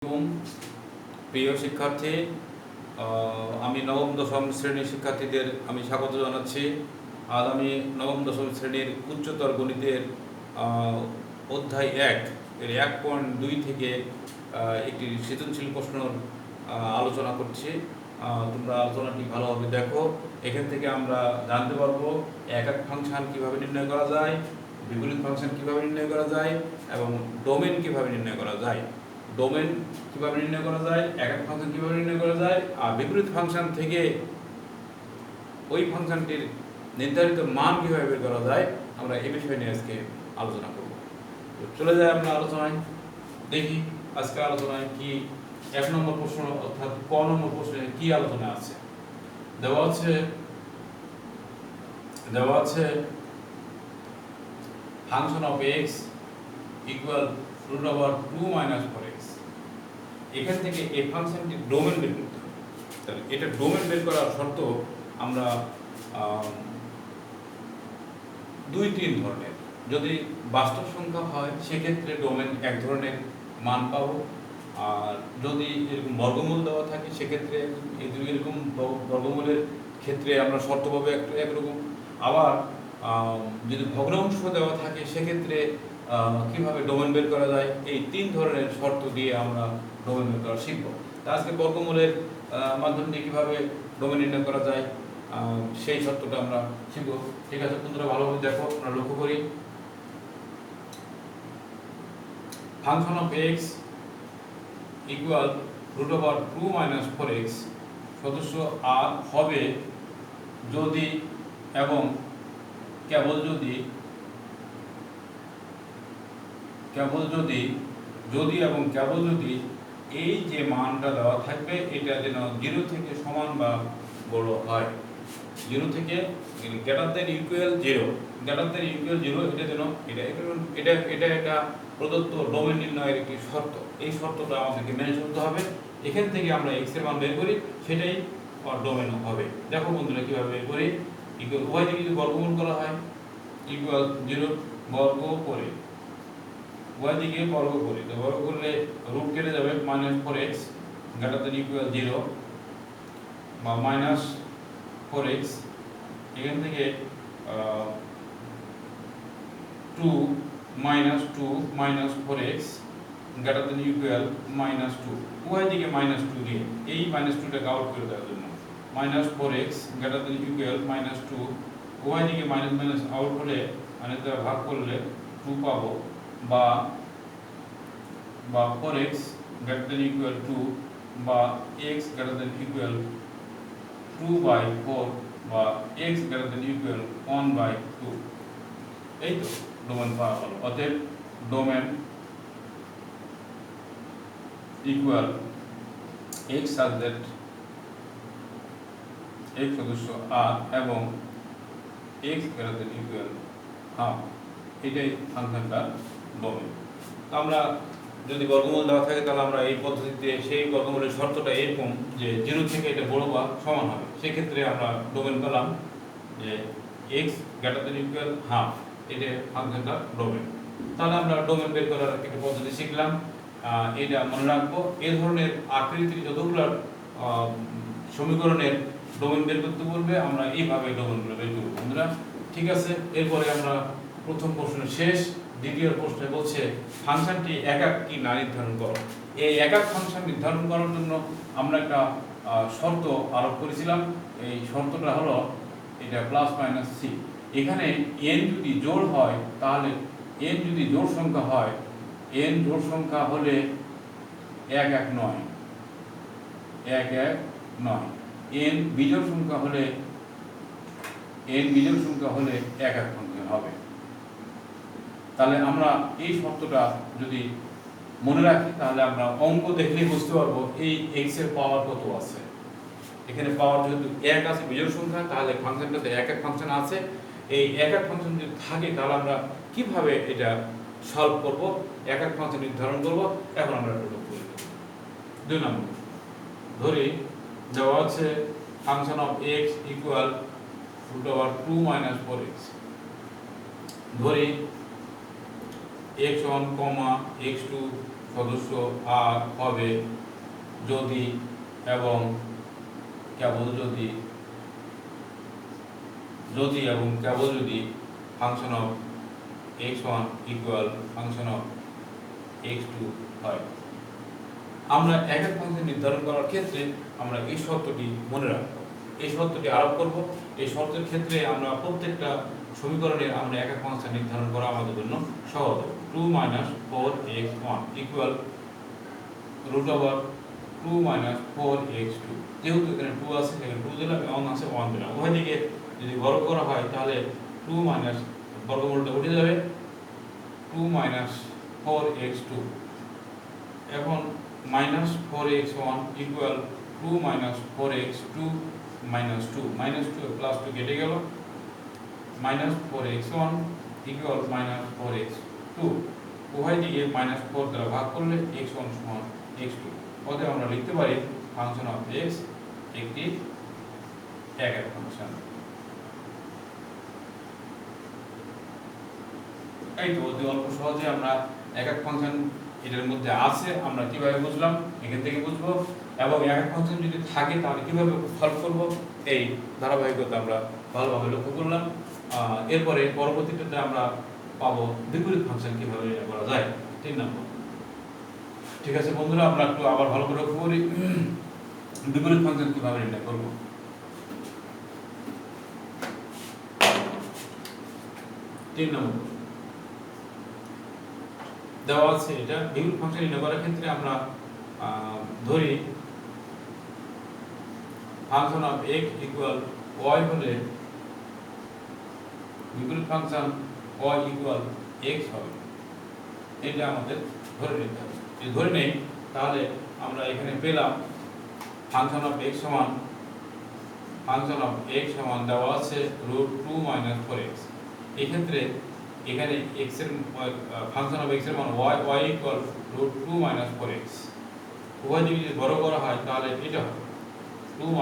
আসসালামু প্রিয় শিক্ষার্থী, আমি নবম দশম শ্রেণীর শিক্ষার্থীদের আমি স্বাগত জানাচ্ছি। আজ আমি নবম দশম শ্রেণীর উচ্চতর গণিতের অধ্যায় 1 এর 1.2 থেকে একটি সৃজনশীল প্রশ্ন আলোচনা করছি। তোমরা আলোচনাটি ভালোভাবে দেখো। এখান থেকে আমরা জানতে পারবো একক ফাংশন কীভাবে নির্ণয় করা যায়, বিপরীত ফাংশন কীভাবে নির্ণয় করা যায় এবং ডোমেন কীভাবে নির্ণয় করা যায়। ডোমেন কীভাবে নির্ণয় করা যায়, একক ফাংশন কীভাবে নির্ণয় করা যায়, আর বিপরীত ফাংশন থেকে ওই ফাংশনটির নির্ধারিত মান কীভাবে বের করা যায়, আমরা এই বিষয় নিয়ে আজকে আলোচনা করব। চলে যাই আমরা আলোচনায়। দেখি আজকে আলোচনায় কি 1 নম্বর প্রশ্ন অর্থাৎ ক নম্বর প্রশ্নে কি আলোচনা আছে। দেওয়া আছে function of x equal √2 - 4x। এখান থেকে এই ফাংশনটির ডোমেন বের করতে হবে। তাহলে এটা ডোমেন বের করার শর্ত আমরা 2-3 ধরনের। যদি বাস্তব সংখ্যা হয় সেক্ষেত্রে ডোমেন এক ধরনের মান পাবো, আর যদি এরকম বর্গমূল দেওয়া থাকে সেক্ষেত্রে এরকম বর্গমূলের ক্ষেত্রে আমরা শর্ত পাবো একরকম। আবার যদি ভগ্নাংশ দেওয়া থাকে সেক্ষেত্রে কিভাবে ডোমেন বের করা যায়, এই 3 ধরনের শর্ত দিয়ে আমরা ডোমেন বের করা শিখব। তা আজকে বর্গমূলের মাধ্যম দিয়ে কীভাবে ডোমেন নির্ণয় করা যায় সেই শর্তটা আমরা শিখব। ঠিক আছে, তোমরা ভালোভাবে দেখো। আমরা লক্ষ্য করি function of x equal √2 - 4x সদস্য আর হবে যদি এবং কেবল যদি এই যে মানটা দেওয়া থাকবে এটা যেন 0 থেকে সমান বা বড় হয়। 0 থেকে >0 এটা যেন এটা একটা প্রদত্ত ডোমেন নির্ণয়ের একটি শর্ত। এই শর্তটা আমাদেরকে মেনে চলতে হবে। এখান থেকে আমরা x এর মান বের করি, সেটাই ডোমেন হবে। দেখো বন্ধুরা কিভাবে বের করি। ইকুয়াল উভয় দিকে যদি বর্গমূল করা হয় ইকুয়াল 0 বর্গ করে উভয় দিকে বর্গ করি, তো বর্গ করলে রুট কেটে যাবে -4x > 0 বা -4x। এখান থেকে 2 - 4x > 2 উভয় দিকে -2 দিয়ে এই -2টাকে আউট করে দেওয়ার জন্য -4x > 2 উভয় দিকে মাইনাস আউট হলে মানে দ্বারা ভাগ করলে 2 পাবো, বা 4x > 2 বা x > 2/4 বা x > 1/2। এই তো ডোমেন পাওয়া হলো। অতএব domain equal x such that x সদস্য r এবং x > ½ এটাই ফাংশনটার ডোমেন। আমরা যদি বর্গমূল দেওয়া থাকে তাহলে আমরা এই পদ্ধতিতে সেই বর্গমূলের শর্তটা এরকম যে 0 থেকে এটা বড় বা সমান হবে। সেক্ষেত্রে আমরা ডোমেন পেলাম যে x > ½ এটা ফাংশনটার ডোমেন। তাহলে আমরা ডোমেন বের করার একটা পদ্ধতি শিখলাম। এটা মনে রাখবো। এই ধরনের আকৃতির যতগুলো সমীকরণের ডোমেন বের করতে বলবে আমরা এইভাবে ডোমেনগুলো বের করব বন্ধুরা। ঠিক আছে, এরপরে আমরা প্রথম প্রশ্নের শেষ দ্বিতীয় প্রশ্নে বলছে ফাংশনটি একক কি না নির্ধারণ করো। এই একক ফাংশন নির্ধারণ করার জন্য আমরা একটা শর্ত আরোপ করেছিলাম। এই শর্তটা হলো এটা +-c। এখানে n যদি জোড় হয় তাহলে n যদি জোড় সংখ্যা হয়, n জোড় সংখ্যা হলে 1 1 নয়, 1 1 নয়। n বিজোড় সংখ্যা হলে 1 1 ফাংশন হবে। তাহলে আমরা এই শর্তটা যদি মনে রাখি তাহলে আমরা অঙ্ক দেখলেই বুঝতে পারবো এই x এর পাওয়ার কত আছে। এখানে পাওয়ার যেহেতু 1 আছে বিজোড় সংখ্যা, তাহলে ফাংশনটাতে 1 1 ফাংশন আছে। এই 1 1 ফাংশন যদি থাকে তাহলে আমরা কিভাবে এটা সলভ করব, 1 1 ফাংশন নির্ধারণ করব। এখন আমরা এটা করি। 2 নম্বর ধরি দেওয়া আছে function of x equal √2 - 4x। ধরি x1, x2 সদস্য আর হবে যদি এবং কেবল যদি এবং কেবল যদি function of x1 equal function of x2 হয়। আমরা একক ফাংশন নির্ধারণ করার ক্ষেত্রে আমরা এই শর্তটি মনে রাখব, এই শর্তটি আরোপ করব। এই শর্তের ক্ষেত্রে আমরা প্রত্যেকটা সমীকরণে আমরা একক ফাংশন নির্ধারণ করা আমাদের জন্য সহজ। 2 - 4x1 ইকুয়াল √2 - 4x2। যেহেতু এখানে 2 আছে, এখানে 2 দিলাম, 1 আছে, 1 দিলাম। উভয় দিকে যদি বর্গ করা হয় তাহলে 2 - বর্গমূলটা উঠে যাবে, 2 - 4x2। এখন -4x1 ইকুয়াল 2 - 4x2 -2 -2 + 2 কেটে গেল, -4x1 ইকুয়াল -4x2। উভয় দিকে -4 দ্বারা ভাগ করলে x1 = x2। অতএব আমরা লিখতে পারি ফাংশন অফ x একটি একক ফাংশন। এই তো অতি অল্প সহজে আমরা একক ফাংশন এটার মধ্যে আছে আমরা কিভাবে বুঝলাম, এখান থেকে বুঝবো। এবং একক ফাংশন যদি থাকে তাহলে কিভাবে সলভ করব, এই ধারাবাহিকতা আমরা ভালোভাবে লক্ষ্য করলাম। এরপরে পরবর্তীতে আমরা পাবো বিপরীত ফাংশন কিভাবে নির্ণয় করা যায়, 3 নম্বর। ঠিক আছে বন্ধুরা, আমরা একটু আবার ভালো করে লক্ষ্য করি বিপরীত ফাংশন কিভাবে নির্ণয় করব। 3 নম্বর দেওয়া আছে, এটা বিপরীত ফাংশন নির্ণয় করার ক্ষেত্রে আমরা ধরি function of x equal y হলে বিপরীত ফাংশন y ইকুয়াল x হবে। এটা আমাদের ধরে নিতে হবে। যদি ধরে নেই তাহলে আমরা এখানে পেলাম ফাংশন অফ x সমান দেওয়া আছে √2 - 4x। এই ক্ষেত্রে এখানে x এর ফাংশন অফ x এর মান y ইকুয়াল √2 - 4x। উভয় দিকে যদি বর্গ করা হয় তাহলে এটা হবে 2 -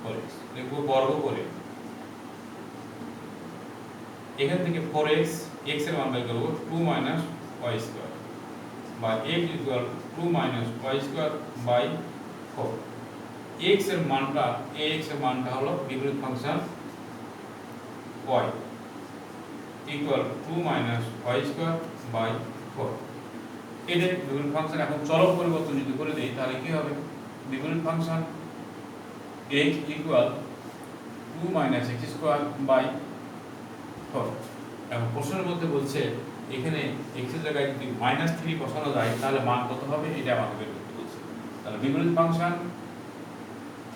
4x। দেখব বর্গ করে এখান থেকে 4x x এর মান বের করব 2 - y² বা x equal 2 - y² by 4। x এর মানটা হলো বিপরীত function y equal 2 - y² by 4। এদের বিপরীত ফাংশন এখন চলক পরিবর্তন যদি করে দেই তাহলে কি হবে, বিপরীত function x equal 2 - x² by 4। এখন প্রশ্নের মধ্যে বলছে এখানে x এর জায়গায় যদি -3 বসানো যায় তাহলে মান কত হবে, এটা আমাকে বের করতে বলছে। তাহলে বিপরীত ফাংশন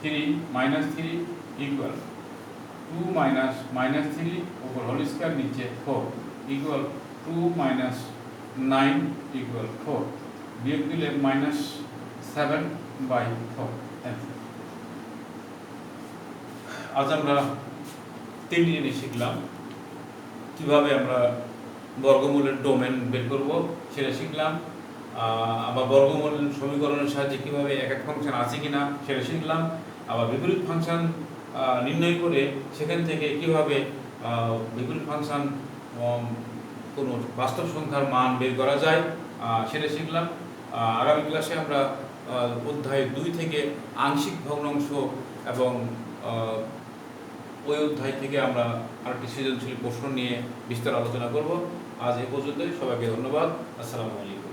3 - 3 ইকুয়াল 2 - -3 উপর হোল স্কয়ার নিচে 4 ইকুয়াল 2 - 9 ইকুয়াল 4। বিয়োগ দিলে -7 বাই 4। আজ আমরা 3টি জিনিস শিখলাম। কিভাবে আমরা বর্গমূলের ডোমেন বের করব সেটা শিখলাম। আবার বর্গমূল সমীকরণের সাহায্যে কিভাবে একক ফাংশন আছে কিনা সেটা শিখলাম। আবার বিপরীত ফাংশন নির্ণয় করে সেখান থেকে কিভাবে বিপরীত ফাংশন কোনো বাস্তব সংখ্যার মান বের করা যায় সেটা শিখলাম। আগামী ক্লাসে আমরা অধ্যায় 2 থেকে আংশিক ভগ্নাংশ এবং ওই অধ্যায় থেকে আমরা আরেকটি সৃজনশীল প্রশ্ন নিয়ে বিস্তার আলোচনা করব। আজ এই পর্যন্তই। সবাইকে ধন্যবাদ। আসসালামু আলাইকুম।